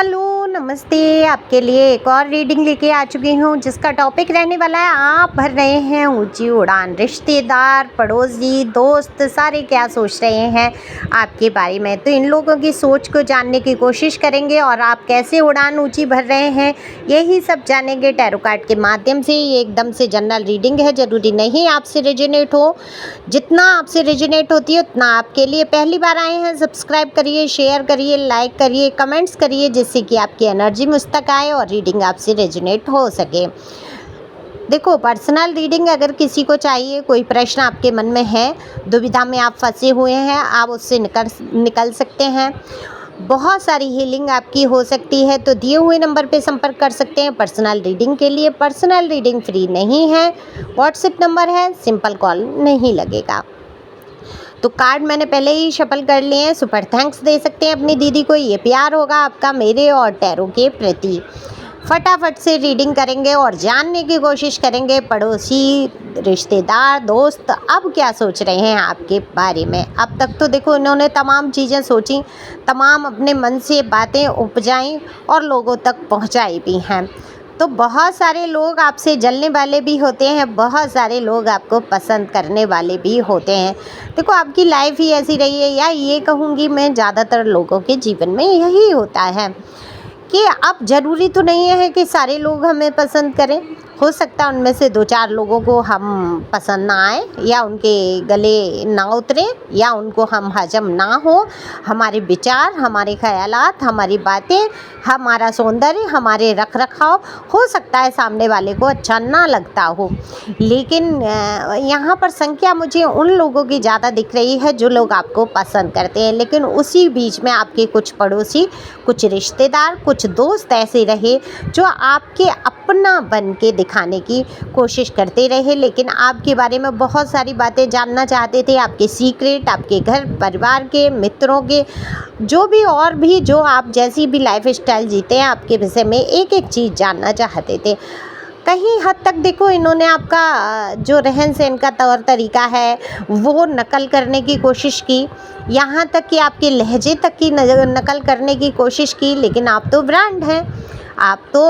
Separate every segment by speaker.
Speaker 1: Hello, नमस्ते। आपके लिए एक और रीडिंग लेके आ चुकी हूँ जिसका टॉपिक रहने वाला है आप भर रहे हैं ऊंची उड़ान। रिश्तेदार, पड़ोसी, दोस्त सारे क्या सोच रहे हैं आपके बारे में, तो इन लोगों की सोच को जानने की कोशिश करेंगे और आप कैसे उड़ान ऊंची भर रहे हैं यही सब जानेंगे टैरो कार्ड के माध्यम से। ये एकदम से जनरल रीडिंग है, ज़रूरी नहीं आपसे रेजोनेट हो। जितना आपसे रेजोनेट होती है उतना आपके लिए। पहली बार आए हैं सब्सक्राइब करिए, शेयर करिए, लाइक करिए, कमेंट्स करिए, जिससे कि आपकी एनर्जी मुझ तक आए और रीडिंग आपसे रेजोनेट हो सके। देखो, पर्सनल रीडिंग अगर किसी को चाहिए, कोई प्रश्न आपके मन में है, दुविधा में आप फंसे हुए हैं, आप उससे निकल सकते हैं। बहुत सारी हीलिंग आपकी हो सकती है, तो दिए हुए नंबर पे संपर्क कर सकते हैं पर्सनल रीडिंग के लिए। पर्सनल रीडिंग फ्री नहीं है, व्हाट्सएप नंबर है, सिंपल कॉल नहीं लगेगा। तो कार्ड मैंने पहले ही शफल कर लिए हैं। सुपर थैंक्स दे सकते हैं अपनी दीदी को। ये प्यार होगा आपका मेरे और टैरो के प्रति। फटाफट से रीडिंग करेंगे और जानने की कोशिश करेंगे पड़ोसी, रिश्तेदार, दोस्त अब क्या सोच रहे हैं आपके बारे में। अब तक तो देखो इन्होंने तमाम चीज़ें सोची, तमाम अपने मन से बातें उपजाई और लोगों तक पहुंचाई भी हैं। तो बहुत सारे लोग आपसे जलने वाले भी होते हैं, बहुत सारे लोग आपको पसंद करने वाले भी होते हैं। देखो, आपकी लाइफ ही ऐसी रही है, या ये कहूँगी मैं ज़्यादातर लोगों के जीवन में यही होता है कि अब ज़रूरी तो नहीं है कि सारे लोग हमें पसंद करें। हो सकता है उनमें से 2-4 लोगों को हम पसंद ना आए, या उनके गले ना उतरे, या उनको हम हजम ना हो। हमारे विचार, हमारे ख्यालात, हमारी बातें, हमारा सौंदर्य, हमारे रख रखाव, हो सकता है सामने वाले को अच्छा ना लगता हो। लेकिन यहाँ पर संख्या मुझे उन लोगों की ज़्यादा दिख रही है जो लोग आपको पसंद करते हैं। लेकिन उसी बीच में आपके कुछ पड़ोसी, कुछ रिश्तेदार, कुछ दोस्त ऐसे रहे जो आपके अपना बन के दिखाने की कोशिश करते रहे, लेकिन आपके बारे में बहुत सारी बातें जानना चाहते थे। आपके सीक्रेट, आपके घर परिवार के, मित्रों के, जो भी और भी जो आप जैसी भी लाइफ स्टाइल जीते हैं आपके विषय में एक एक चीज़ जानना चाहते थे। कहीं हद तक देखो इन्होंने आपका जो रहन सहन का तौर तरीका है वो नकल करने की कोशिश की, यहाँ तक कि आपके लहजे तक की नकल करने की कोशिश की। लेकिन आप तो ब्रांड हैं, आप तो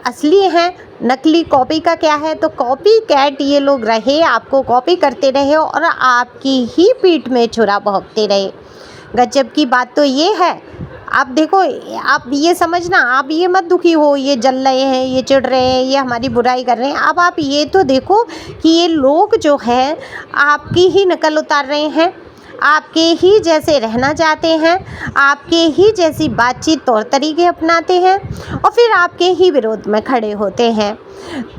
Speaker 1: असली हैं। नकली कॉपी का क्या है, तो कॉपी कैट ये लोग रहे, आपको कॉपी करते रहे और आपकी ही पीठ में छुरा भोंकते रहे। गजब की बात तो ये है। आप देखो, आप ये समझना, आप ये मत दुखी हो, ये जल रहे हैं, ये चिढ़ रहे हैं, ये हमारी बुराई कर रहे हैं। अब आप ये तो देखो कि ये लोग जो है आपकी ही नकल उतार रहे हैं, आपके ही जैसे रहना चाहते हैं, आपके ही जैसी बातचीत तौर तरीके अपनाते हैं और फिर आपके ही विरोध में खड़े होते हैं।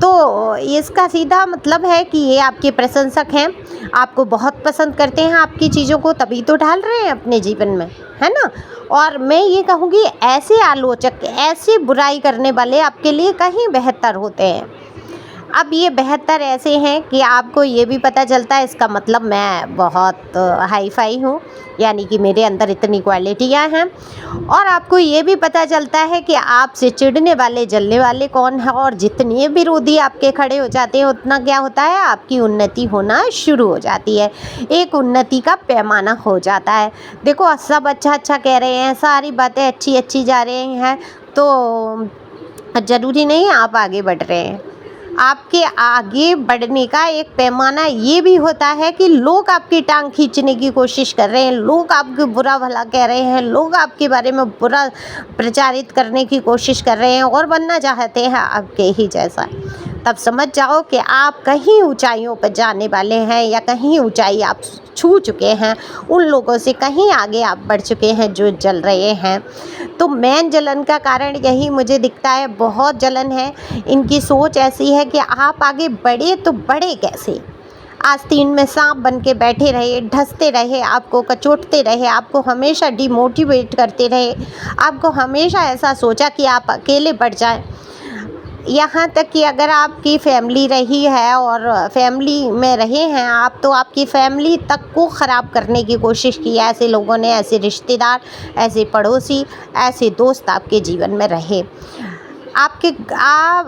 Speaker 1: तो इसका सीधा मतलब है कि ये आपके प्रशंसक हैं, आपको बहुत पसंद करते हैं, आपकी चीज़ों को तभी तो ढाल रहे हैं अपने जीवन में, है ना। और मैं ये कहूँगी ऐसे आलोचक, ऐसे बुराई करने वाले आपके लिए कहीं बेहतर होते हैं। अब ये बेहतर ऐसे हैं कि आपको ये भी पता चलता है, इसका मतलब मैं बहुत हाई फाई हूँ, यानी कि मेरे अंदर इतनी क्वालिटियाँ हैं। और आपको ये भी पता चलता है कि आपसे चिढ़ने वाले, जलने वाले कौन है, और जितने विरोधी आपके खड़े हो जाते हैं उतना क्या होता है, आपकी उन्नति होना शुरू हो जाती है, एक उन्नति का पैमाना हो जाता है। देखो, सब अच्छा अच्छा कह रहे हैं, सारी बातें अच्छी अच्छी जा रही हैं, तो ज़रूरी नहीं आप आगे बढ़ रहे हैं। आपके आगे बढ़ने का एक पैमाना ये भी होता है कि लोग आपकी टांग खींचने की कोशिश कर रहे हैं, लोग आपको बुरा भला कह रहे हैं, लोग आपके बारे में बुरा प्रचारित करने की कोशिश कर रहे हैं और बनना चाहते हैं आपके ही जैसा। तब समझ जाओ कि आप कहीं ऊंचाइयों पर जाने वाले हैं, या कहीं ऊंचाई आप छू चुके हैं, उन लोगों से कहीं आगे आप बढ़ चुके हैं जो जल रहे हैं। तो मेन जलन का कारण यही मुझे दिखता है, बहुत जलन है। इनकी सोच ऐसी है कि आप आगे बढ़े तो बढ़े कैसे। आस्तीन में सांप बन के बैठे रहे, ढसते रहे, आपको कचोटते रहे, आपको हमेशा डिमोटिवेट करते रहे, आपको हमेशा ऐसा सोचा कि आप अकेले बढ़ जाएं। यहाँ तक कि अगर आपकी फैमिली रही है और फैमिली में रहे हैं आप, तो आपकी फैमिली तक को ख़राब करने की कोशिश की है। ऐसे लोगों ने, ऐसे रिश्तेदार, ऐसे पड़ोसी, ऐसे दोस्त आपके जीवन में रहे।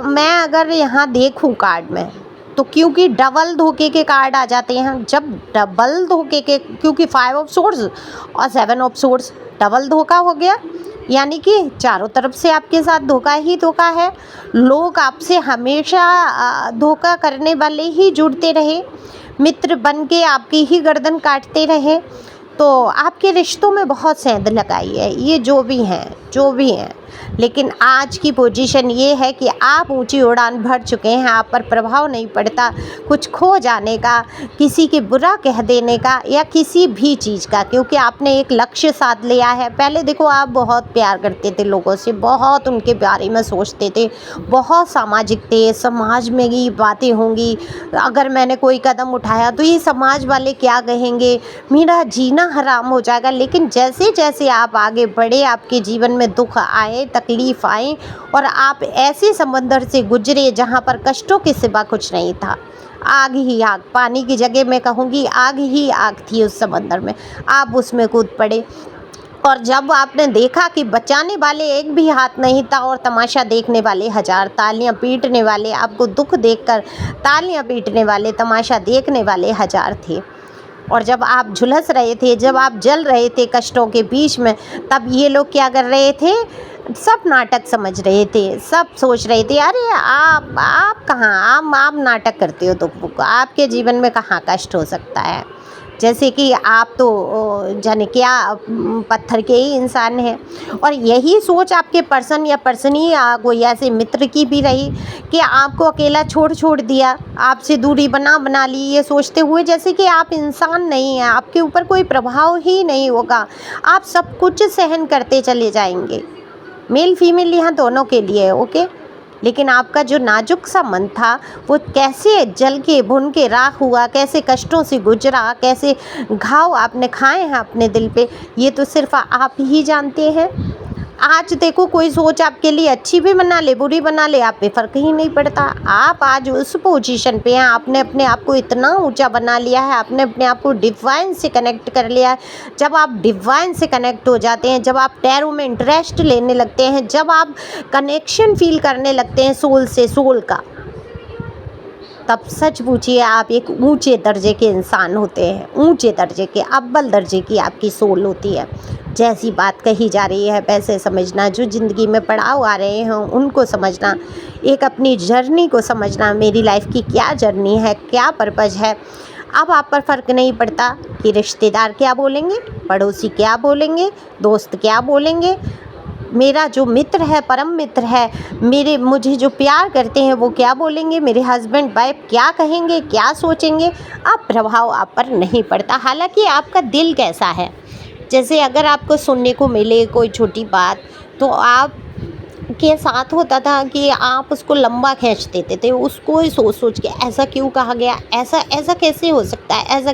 Speaker 1: मैं अगर यहाँ देखूँ कार्ड में, तो क्योंकि डबल धोखे के कार्ड आ जाते हैं, जब डबल धोखे के, क्योंकि 5 ऑफ सोर्ड्स और 7 ऑफ सोर्ड्स, डबल धोखा हो गया, यानी कि चारों तरफ से आपके साथ धोखा ही धोखा है। लोग आपसे हमेशा धोखा करने वाले ही जुड़ते रहे, मित्र बन के आपकी ही गर्दन काटते रहे। तो आपके रिश्तों में बहुत सेंध लगाई है ये जो भी हैं। लेकिन आज की पोजीशन ये है कि आप ऊंची उड़ान भर चुके हैं, आप पर प्रभाव नहीं पड़ता कुछ खो जाने का, किसी के बुरा कह देने का या किसी भी चीज़ का, क्योंकि आपने एक लक्ष्य साध लिया है। पहले देखो आप बहुत प्यार करते थे लोगों से, बहुत उनके बारे में सोचते थे, बहुत सामाजिक थे, समाज में ये बातें होंगी, अगर मैंने कोई कदम उठाया तो ये समाज वाले क्या कहेंगे, मेरा जीना हराम हो जाएगा। लेकिन जैसे जैसे आप आगे बढ़े, आपके जीवन में दुख आए, तकलीफ आए और आप ऐसे समंदर से गुजरे जहाँ पर कष्टों के सिवा कुछ नहीं था, आग ही आग, पानी की जगह मैं कहूँगी आग ही आग थी उस समंदर में, आप उसमें कूद पड़े। और जब आपने देखा कि बचाने वाले एक भी हाथ नहीं था और तमाशा देखने वाले हजार, तालियां पीटने वाले, आपको दुख देखकर तालियां पीटने वाले, तमाशा देखने वाले हजार थे, और जब आप झुलस रहे थे, जब आप जल रहे थे कष्टों के बीच में, तब ये लोग क्या कर रहे थे, सब नाटक समझ रहे थे, सब सोच रहे थे अरे आप कहाँ, आप नाटक करते हो तो आपके जीवन में कहाँ कष्ट हो सकता है, जैसे कि आप तो जाने क्या पत्थर के ही इंसान हैं। और यही सोच आपके पर्सन या पर्सनी या कोई ऐसे मित्र की भी रही कि आपको अकेला छोड़ दिया, आपसे दूरी बना ली, ये सोचते हुए जैसे कि आप इंसान नहीं हैं, आपके ऊपर कोई प्रभाव ही नहीं होगा, आप सब कुछ सहन करते चले जाएंगे। मेल फीमेल यहाँ दोनों के लिए है, ओके। लेकिन आपका जो नाजुक सा मन था वो कैसे जल के भुन के राख हुआ, कैसे कष्टों से गुजरा, कैसे घाव आपने खाए हैं अपने दिल पे, ये तो सिर्फ आप ही जानते हैं। आज देखो कोई सोच आपके लिए अच्छी भी बना ले, बुरी बना ले, आप पे फ़र्क ही नहीं पड़ता। आप आज उस पोजीशन पे हैं, आपने अपने आप को इतना ऊंचा बना लिया है, आपने अपने आप को डिवाइन से कनेक्ट कर लिया है। जब आप डिवाइन से कनेक्ट हो जाते हैं, जब आप टैरो में इंटरेस्ट लेने लगते हैं, जब आप कनेक्शन फील करने लगते हैं सोल से सोल का, तब सच पूछिए आप एक ऊंचे दर्जे के इंसान होते हैं, ऊंचे दर्जे के, अव्वल दर्जे की आपकी सोल होती है। जैसी बात कही जा रही है वैसे समझना, जो ज़िंदगी में पड़ाव आ रहे हैं उनको समझना, एक अपनी जर्नी को समझना, मेरी लाइफ की क्या जर्नी है, क्या पर्पज़ है। अब आप पर फ़र्क नहीं पड़ता कि रिश्तेदार क्या बोलेंगे, पड़ोसी क्या बोलेंगे, दोस्त क्या बोलेंगे, मेरा जो मित्र है, परम मित्र है, मुझे जो प्यार करते हैं वो क्या बोलेंगे, मेरे हस्बैंड वाइफ क्या कहेंगे, क्या सोचेंगे, अब प्रभाव आप पर नहीं पड़ता। हालांकि आपका दिल कैसा है, जैसे अगर आपको सुनने को मिले कोई छोटी बात तो आप के साथ होता था कि आप उसको लंबा खींच देते थे, उसको ही सोच के ऐसा क्यों कहा गया, ऐसा कैसे हो सकता है, ऐसा।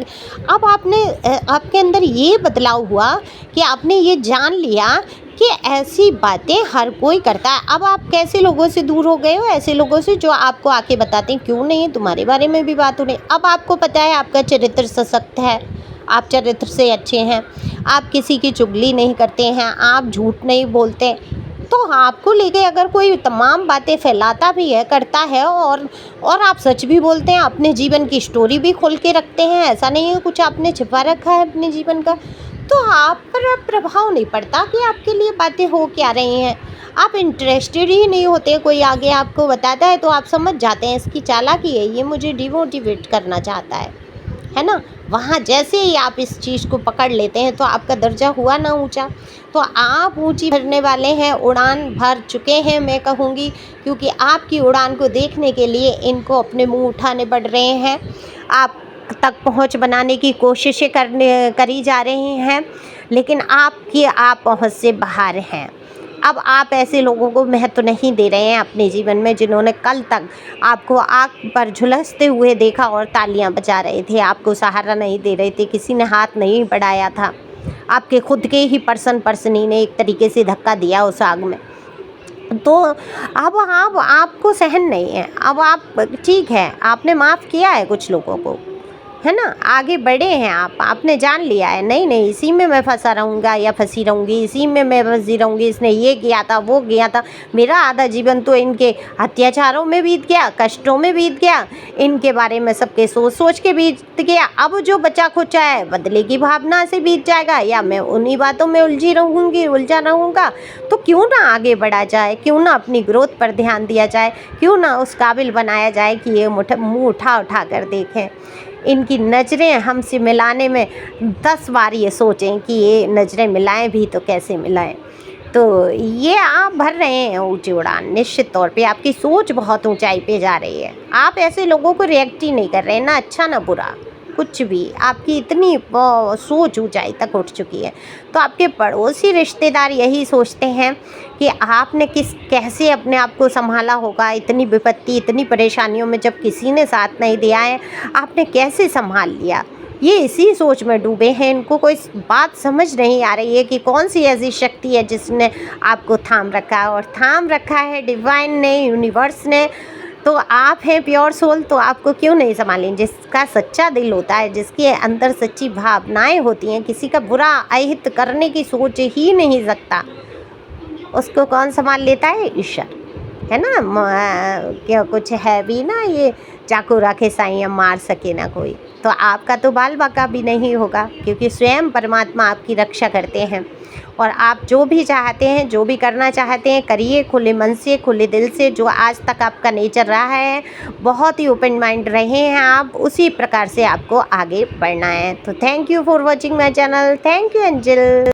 Speaker 1: अब आपके अंदर ये बदलाव हुआ कि आपने ये जान लिया कि ऐसी बातें हर कोई करता है। अब आप कैसे लोगों से दूर हो गए हो, ऐसे लोगों से जो आपको आके बताते हैं क्यों नहीं, तुम्हारे बारे में भी बात हो रही। अब आपको पता है आपका चरित्र सशक्त है, आप चरित्र से अच्छे हैं, आप किसी की चुगली नहीं करते हैं, आप झूठ नहीं बोलते, तो आपको लेके अगर कोई तमाम बातें फैलाता भी है, करता है और आप सच भी बोलते हैं, अपने जीवन की स्टोरी भी खोल के रखते हैं, ऐसा नहीं है कुछ आपने छिपा रखा है अपने जीवन का, तो आप पर प्रभाव नहीं पड़ता कि आपके लिए बातें हो क्या रही हैं। आप इंटरेस्टेड ही नहीं होते, कोई आगे आपको बताता है तो आप समझ जाते हैं इसकी चालाकी है, ये मुझे डिमोटिवेट करना चाहता है ना। वहाँ जैसे ही आप इस चीज़ को पकड़ लेते हैं तो आपका दर्जा हुआ ना ऊंचा, तो आप ऊंची भरने वाले हैं, उड़ान भर चुके हैं मैं कहूँगी, क्योंकि आपकी उड़ान को देखने के लिए इनको अपने मुंह उठाने पड़ रहे हैं, आप तक पहुंच बनाने की कोशिशें करी जा रही हैं, लेकिन आपकी आप पहुंच से बाहर हैं। अब आप ऐसे लोगों को महत्व नहीं दे रहे हैं अपने जीवन में जिन्होंने कल तक आपको आग पर झुलसते हुए देखा और तालियां बजा रहे थे, आपको सहारा नहीं दे रहे थे, किसी ने हाथ नहीं बढ़ाया था, आपके खुद के ही पर्सनी ने एक तरीके से धक्का दिया उस आग में। तो अब आपको सहन नहीं है, अब आप ठीक है, आपने माफ़ किया है कुछ लोगों को, है ना, आगे बढ़े हैं आप, आपने जान लिया है नहीं नहीं इसी में मैं फंसा रहूँगा या फंसी रहूँगी, इसी में मैं फंसी रहूँगी, इसने ये किया था वो किया था, मेरा आधा जीवन तो इनके अत्याचारों में बीत गया, कष्टों में बीत गया, इनके बारे में सबके सोच सोच के बीत गया, अब जो बचा खुचा है बदले की भावना से बीत जाएगा या मैं उन्हीं बातों में उलझी रहूँगी, उलझा रहूँगा। तो क्यों ना आगे बढ़ा जाए, क्यों ना अपनी ग्रोथ पर ध्यान दिया जाए, क्यों ना उस काबिल बनाया जाए कि ये मुँह उठा उठा कर देखें। इनकी नज़रें हमसे मिलाने में 10 बार ये सोचें कि ये नज़रें मिलाएं भी तो कैसे मिलाएं। तो ये आप भर रहे हैं ऊंची उड़ान, निश्चित तौर पे आपकी सोच बहुत ऊंचाई पे जा रही है। आप ऐसे लोगों को रिएक्ट ही नहीं कर रहे, ना अच्छा ना बुरा, कुछ भी। आपकी इतनी सोच ऊंचाई तक उठ चुकी है। तो आपके पड़ोसी रिश्तेदार यही सोचते हैं कि आपने कैसे अपने आप को संभाला होगा, इतनी विपत्ति इतनी परेशानियों में जब किसी ने साथ नहीं दिया है, आपने कैसे संभाल लिया। ये इसी सोच में डूबे हैं, इनको कोई बात समझ नहीं आ रही है कि कौन सी ऐसी शक्ति है जिसने आपको थाम रखा है, और थाम रखा है डिवाइन ने, यूनिवर्स ने। तो आप हैं प्योर सोल, तो आपको क्यों नहीं संभालें। जिसका सच्चा दिल होता है, जिसके अंदर सच्ची भावनाएं होती हैं, किसी का बुरा अहित करने की सोच ही नहीं सकता, उसको कौन संभाल लेता है, ईश्वर, है ना। क्या कुछ है भी ना, ये चाकू रखे साईं मार सके ना कोई। तो आपका तो बाल बाका भी नहीं होगा, क्योंकि स्वयं परमात्मा आपकी रक्षा करते हैं। और आप जो भी चाहते हैं, जो भी करना चाहते हैं, करिए खुले मन से, खुले दिल से। जो आज तक आपका नेचर रहा है, बहुत ही ओपन माइंड रहे हैं आप, उसी प्रकार से आपको आगे बढ़ना है। तो thank you for watching my channel. Thank you angel.